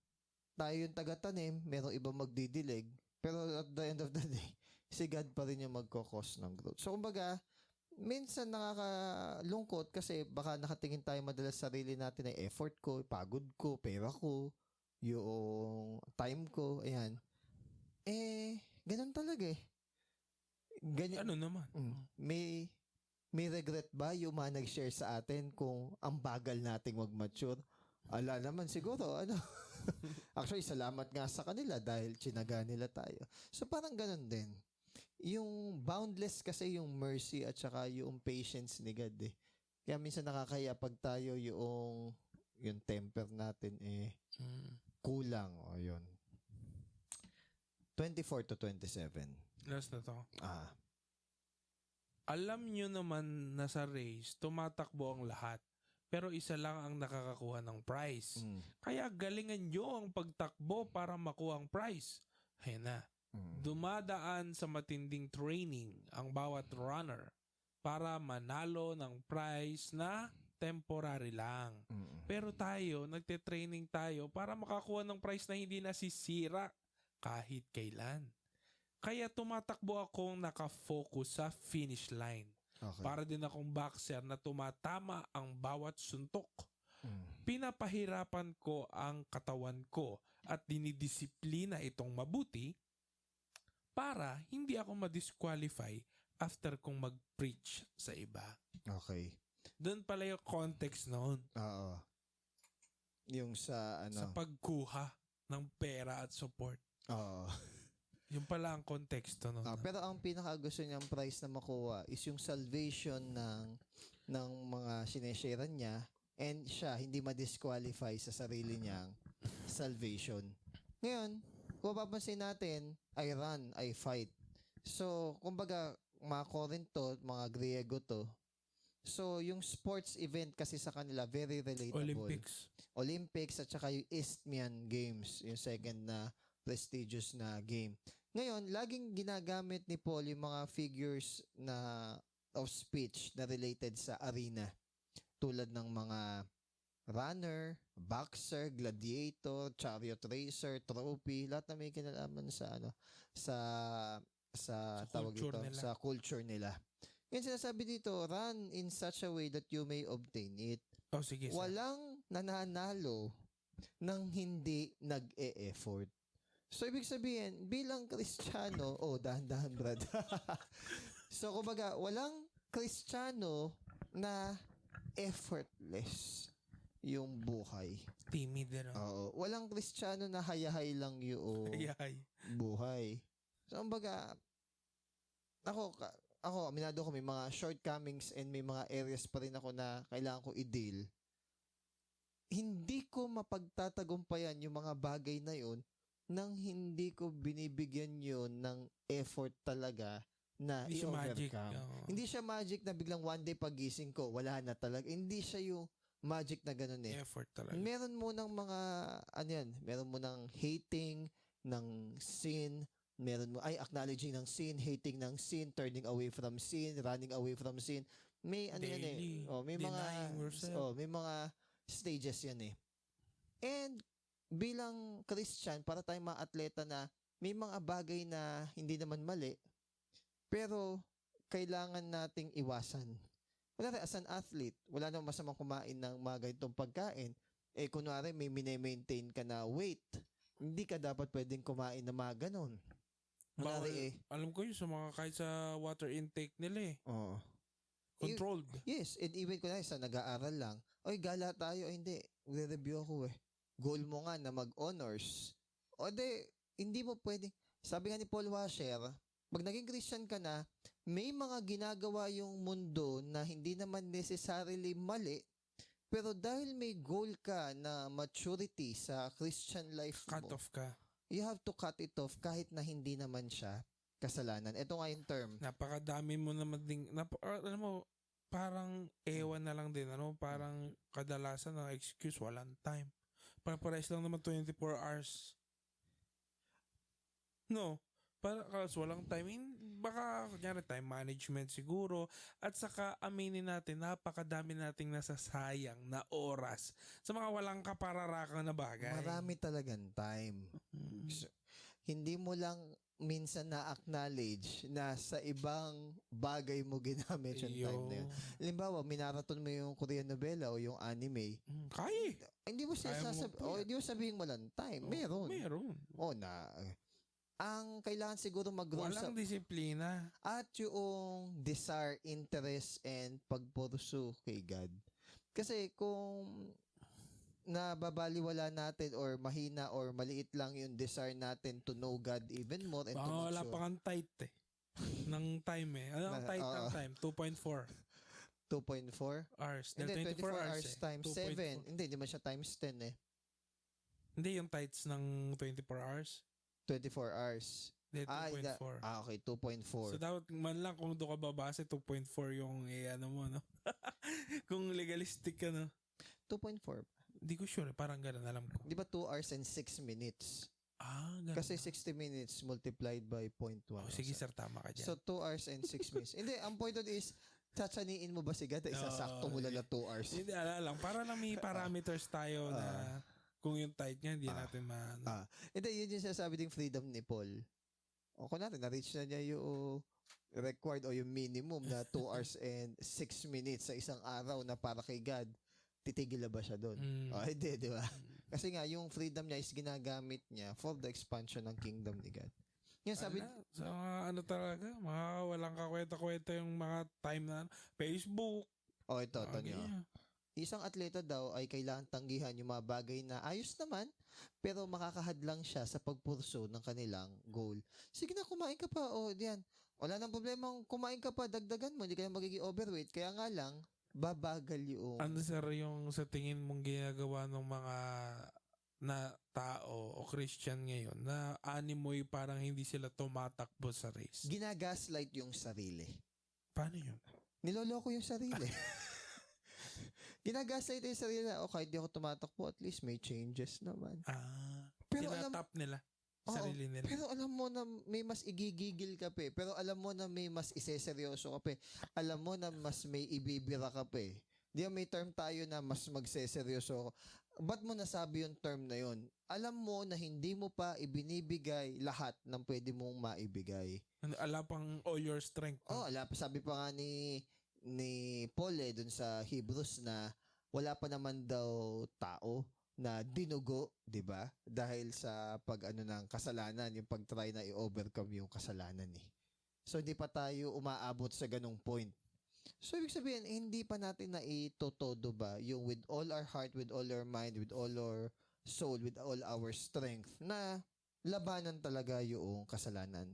tayo yung taga-tanim, merong ibang magdidilig, pero at the end of the day, si God pa rin yung magkakos ng growth. So, kumbaga, minsan nakakalungkot kasi baka nakatingin tayo madalas sa sarili natin na effort ko, pagod ko, pera ko, yung time ko, ayan. Ganun talaga eh. Ano naman? May regret ba yung mga nag-share sa atin kung ang bagal nating mag-mature? Ala naman siguro, Actually, salamat nga sa kanila dahil tsinaga nila tayo. So, parang ganun din. Yung boundless kasi yung mercy at saka yung patience ni God eh. Kaya minsan nakakaya pag tayo yung temper natin kulang. O yun. 24 to 27. Last na to. Alam nyo naman na sa race, tumatakbo ang lahat. Pero isa lang ang nakakakuha ng prize. Kaya galingan nyo ang pagtakbo para makuha ang prize. Ayun na. Dumadaan sa matinding training ang bawat runner para manalo ng prize na temporary lang. Pero tayo, nagte-training tayo para makakuha ng prize na hindi nasisira kahit kailan. Kaya tumatakbo akong nakafocus sa finish line. Okay. Para din akong boxer na tumatama ang bawat suntok. Pinapahirapan ko ang katawan ko at dinidisiplina itong mabuti para hindi ako ma-disqualify after kong mag-preach sa iba. Okay. Doon pala yung context noon. Oo. Yung sa Sa pagkuha ng pera at support. Oo. Yung pala ang konteksto noon. Pero ang pinaka gusto niyang prize na makuha is yung salvation ng mga sinesharean niya, and siya hindi ma-disqualify sa sarili niyang salvation. Ngayon, kung papansin natin, I run, I fight. So, kumbaga, mga Korinto, mga Griego to. So, yung sports event kasi sa kanila, very relatable. Olympics at saka yung Isthmian Games, yung second na prestigious na game. Ngayon, laging ginagamit ni Paul yung mga figures of speech na related sa arena. Tulad ng mga runner, boxer, gladiator, chariot racer, trophy, lahat na may kinalaman sa tawag dito, sa culture nila. Ngayon sinasabi dito, run in such a way that you may obtain it. Oh, sige, walang nananalo nang hindi nag-e-effort. So, ibig sabihin, bilang Kristiyano, dahan-dahan, brad. So, kumbaga, walang Kristiyano na effortless yung buhay. Timid, ano? Oo. Walang Kristiyano na hayahay lang yung buhay. So, kumbaga, ako, aminado ko, may mga shortcomings and may mga areas pa rin ako na kailangan ko i-deal. Hindi ko mapagtatagumpayan yung mga bagay na yun nang hindi ko binibigyan yun ng effort talaga na i-overcome. Hindi siya magic na biglang one day pagising ko, wala na talaga. Hindi siya yung magic na ganun eh. Effort talaga. Meron mo ng mga, meron mo ng hating ng sin, acknowledging ng sin, hating ng sin, turning away from sin, running away from sin. May may mga stages yan eh. And bilang Christian, para tayong mga atleta na may mga bagay na hindi naman mali, pero kailangan nating iwasan. Wala as an athlete, wala namang masamang kumain ng mga ganitong pagkain. Kunwari may mine-maintain ka na weight, hindi ka dapat pwedeng kumain ng mga ganon. Alam ko yun sa mga kahit sa water intake nila eh. Oo. Controlled. Yes, and even kunwari sa nag-aaral lang, gala tayo, hindi, magre-review ako eh. Goal mo nga na mag-honors. Hindi mo pwedeng. Sabi nga ni Paul Washer, pag naging Christian ka na, may mga ginagawa yung mundo na hindi naman necessarily mali, pero dahil may goal ka na maturity sa Christian life mo, cut off ka. You have to cut it off kahit na hindi naman siya kasalanan. Ito nga yung term. Napakadami mo naman din, alam mo, parang ewan na lang din, parang kadalasan ng excuse, walang time. Pares lang naman 24 hours. No. Para kasi walang time. Baka, kunyari, time management siguro. At saka, aminin natin, napakadami nating nasasayang na oras sa mga walang kapararakang na bagay. Marami talagang time. So, hindi mo lang minsan na-acknowledge na sa ibang bagay mo ginamit yung time na yun. Halimbawa, minaraton mo yung Korean novela o yung anime. Kaya. Hindi mo hindi mo sabihin mo lang time. Meron. Ang kailangan siguro mag-grow walang disiplina. At yung desire, interest, and pagpursu kay God. Kasi kung nababaliwala natin or mahina or maliit lang yung desire natin to know God even more and to make wala sure. pa kang tight eh. ng time eh. Ano ang tight ng time? 2.4. 2.4 hours. Hindi, 24 hours eh. times 7. Hindi man siya times 10 eh. Hindi yung tights ng 24 hours. 24 hours. Hindi, 2.4. Okay, 2.4. So, dapat man lang kung doon ka babase, 2.4 yung ano mo, no? Kung legalistic ka, no? 2.4. Hindi ko sure, parang gano'n, alam ko. Di ba 2 hours and 6 minutes? Ganun. Kasi 60 minutes multiplied by 0.1. Sige, sir, tama ka dyan. So, 2 hours and 6 minutes. Hindi, ang point doon is, tatsaniin mo ba si God? Isasakto mo lang na 2 hours. Hindi, lang. Para lang may parameters tayo na kung yung tight niya, hindi natin Hindi, yun yung sinasabi ding freedom ni Paul. O kung natin, na-reach na niya yung required o yung minimum na 2 hours and 6 minutes sa isang araw na para kay God. Titigil na ba siya doon? Hindi, di ba? Kasi nga, yung freedom niya is ginagamit niya for the expansion ng kingdom ni God. Yan sabi, Sa mga ano talaga, mga walang kakwenta-kwenta yung mga time na Facebook. ito Mga nyo. ganyan. Isang atleta daw ay kailangan tanggihan yung mga bagay na ayos naman, pero makakahadlang siya sa pagpurso ng kanilang goal. Sige na, kumain ka pa. O, diyan. Wala nang problema kumain ka pa, dagdagan mo, hindi ka na magiging overweight. Kaya nga lang, babagal yung... Ano sir yung sa tingin mong ginagawa ng mga na tao o Christian ngayon na animoy parang hindi sila tumatakbo sa race? Ginagaslight yung sarili. Paano yun? Niloloko yung sarili. Ginagaslight yung sarili na, kahit di ako tumatakbo, at least may changes naman. Pero Tinatap nila. Oo, Sarili nila. pero alam mo na may mas igigigil ka pa eh. Pero alam mo na may mas iseseryoso ka pa eh. Alam mo na mas may ibibira ka pa eh. Di ba may term tayo na mas magseseryoso. Ba't mo nasabi yung term na yun? Alam mo na hindi mo pa ibinibigay lahat ng pwede mong maibigay. Ala pang all your strength. Oh, sabi pa nga ni Paul dun sa Hebrews na wala pa naman daw tao na dinugo, 'di ba? Dahil sa pag-ano ng kasalanan, yung pag-try na i-overcome yung kasalanan eh. So hindi pa tayo umaabot sa ganung point. So ibig sabihin, hindi pa natin na itotodo ba yung with all our heart, with all our mind, with all our soul, with all our strength na labanan talaga yung kasalanan.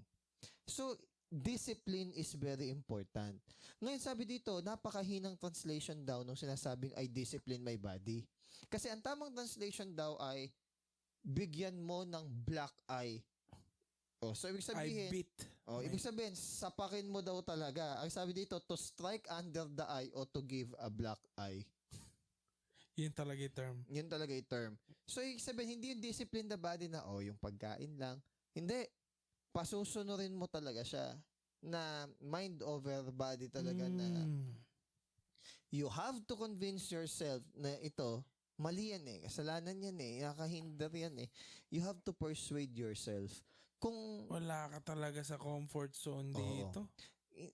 So discipline is very important. Ngayon sabi dito, napakahinang translation daw nung sinasabing I discipline my body. Kasi ang tamang translation daw ay bigyan mo ng black eye. Oh, so ibig sabihin, I beat. ibig sabihin sapakin mo daw talaga. Ang sabi dito, to strike under the eye or to give a black eye. Yun talaga yung term. Yun talaga yung term. So ibig sabihin, hindi yung discipline the body na yung pagkain lang. Hindi. Pasusunurin mo talaga siya na mind over body talaga na you have to convince yourself na ito mali yan eh. Kasalanan yan eh. Nakahindar yan eh. You have to persuade yourself. Kung wala ka talaga sa comfort zone dito.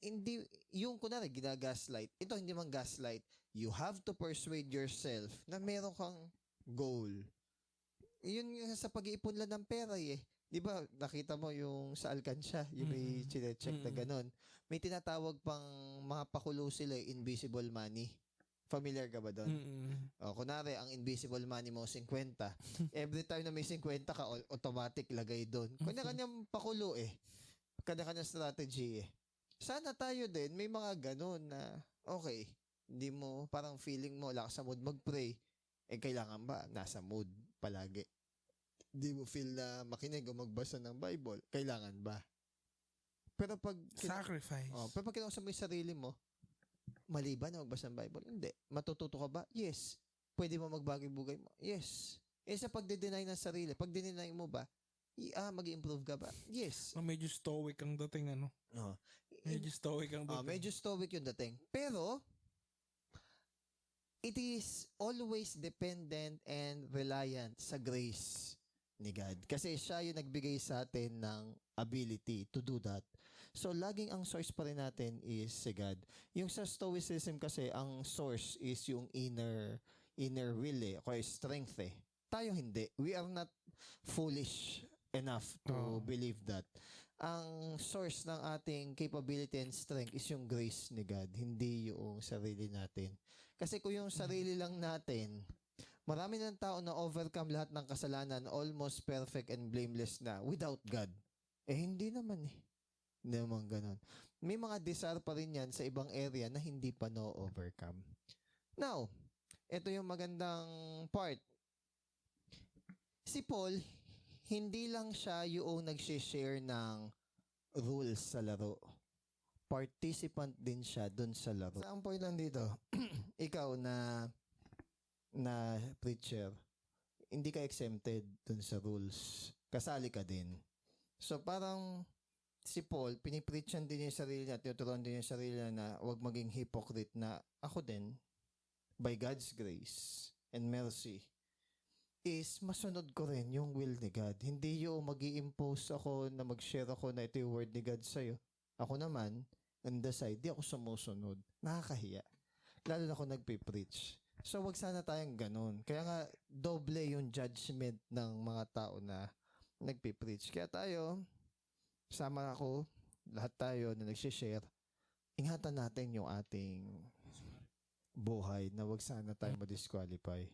Hindi, yung kunwari, ginagaslight. Ito hindi man gaslight. You have to persuade yourself na meron kang goal. Yun yung sa pag-iipon lang ng pera eh. Di ba, nakita mo yung sa Alcansya, yung may chinecheck na ganun. May tinatawag pang mga pakulo sila, invisible money. Familiar ka ba doon? Kunwari, ang invisible money mo, 50. Every time na may 50 ka, automatic lagay doon. Kanya-kanyang pakulo eh. Kanya-kanyang strategy eh. Sana tayo din, may mga ganun na, okay, hindi mo, parang feeling mo, wala ka sa mood mag-pray. Kailangan ba? Nasa mood palagi. Hindi mo feel na makinig o magbasa ng Bible. Kailangan ba? Pero pag... Sacrifice. Pero pag kinausap mo yung sarili mo, mali ba na magbasa ng Bible? Hindi. Matututo ka ba? Yes. Pwede mo magbagay-bugay mo? Yes. Sa pagde-deny ng sarili, pag dineny mo ba, mag-improve ka ba? Yes. Medyo stoic ang dating, ano? Medyo stoic ang dating. Medyo stoic yung dating. Pero, it is always dependent and reliant sa grace ni God. Kasi siya yung nagbigay sa atin ng ability to do that. So, laging ang source pa rin natin is si God. Yung sa Stoicism kasi, ang source is yung inner will o strength eh. Tayo hindi. We are not foolish enough to believe that. Ang source ng ating capability and strength is yung grace ni God, hindi yung sarili natin. Kasi kung yung sarili lang natin, marami ng tao na overcome lahat ng kasalanan, almost perfect and blameless na without God. Hindi naman eh. Hindi naman ganun. May mga desire pa rin yan sa ibang area na hindi pa na-overcome. Now, ito yung magandang part. Si Paul, hindi lang siya yung nag-share ng rules sa laro. Participant din siya dun sa laro. Ang point lang dito, ikaw na preacher, hindi ka exempted dun sa rules. Kasali ka din. So parang si Paul, pinipreachan din yung sarili niya, tinuturuan din yung sarili niya na huwag maging hypocrite na ako din, by God's grace and mercy, is masunod ko rin yung will ni God. Hindi yung mag-i-impose ako na mag-share ako na ito yung word ni God sa'yo. Ako naman, on the side, di ako sumusunod. Nakakahiya. Lalo na ako nagpe-preach. So, wag sana tayong ganun. Kaya nga, doble yung judgment ng mga tao na nagpipreach. Kaya tayo, sama ako, lahat tayo na nagsishare, ingatan natin yung ating buhay na wag sana tayo ma-disqualify.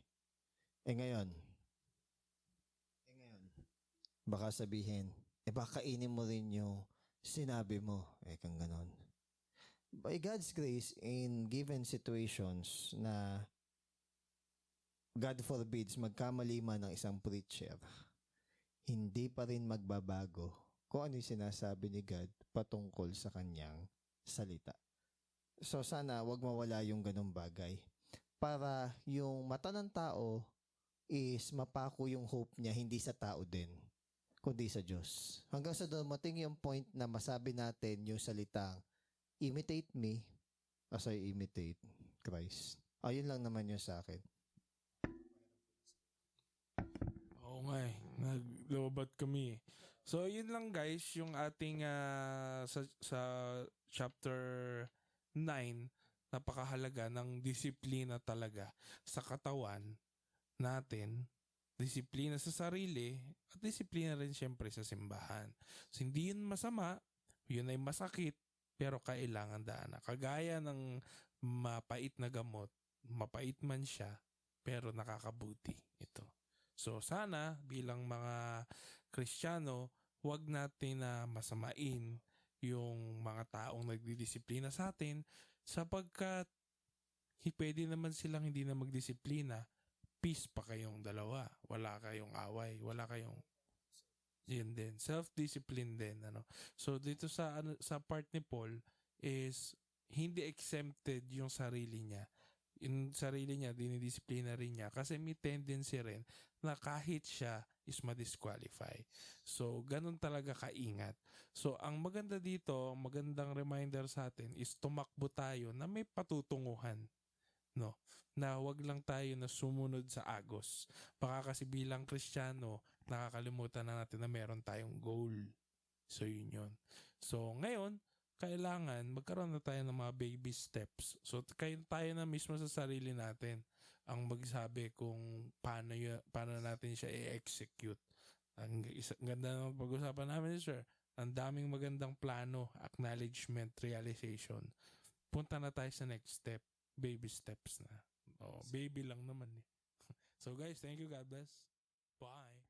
Ngayon, baka sabihin, baka kainin mo rin yung sinabi mo. Kang ganon. By God's grace, in given situations na God forbids magkamali man ng isang preacher, hindi pa rin magbabago kung ano yung sinasabi ni God patungkol sa kanyang salita. So sana wag mawala yung ganong bagay para yung mata ng tao is mapako yung hope niya hindi sa tao din kundi sa Diyos. Hanggang sa dumating yung point na masabi natin yung salitang imitate me as I imitate Christ. Ayun lang naman yun sa akin. Oo nga eh. Naglobat kami eh. So, yun lang guys, yung ating sa chapter 9, napakahalaga ng disiplina talaga sa katawan natin, disiplina sa sarili, at disiplina rin syempre sa simbahan. So, hindi yun masama, yun ay masakit, pero kailangan daanan. Kagaya ng mapait na gamot, mapait man siya, pero nakakabuti ito. So sana bilang mga Kristiyano, wag natin na masamain yung mga taong nagdidisiplina sa atin sapagkat pwede naman silang hindi na magdisiplina. Peace pa kayong dalawa. Wala kayong away. Wala kayong yun din. Self-discipline din. So dito sa part ni Paul is hindi exempted yung sarili niya. Yung sarili niya, dinidisiplina rin niya kasi may tendency rin na kahit siya is ma-disqualify. So, ganun talaga kaingat. So, ang maganda dito, magandang reminder sa atin is tumakbo tayo na may patutunguhan. No? Na wag lang tayo na sumunod sa agos. Baka kasi bilang Kristiyano, nakakalimutan na natin na meron tayong goal. So, yun yun. So, ngayon, kailangan magkaroon na tayo ng mga baby steps. So, tayo na mismo sa sarili natin ang magsabi kung paano natin siya i-execute. Ang ganda ng pag-usapan namin, sir. Ang daming magandang plano, acknowledgement, realization. Punta na tayo sa next step. Baby steps na. Baby lang naman eh. So guys, thank you. God bless. Bye.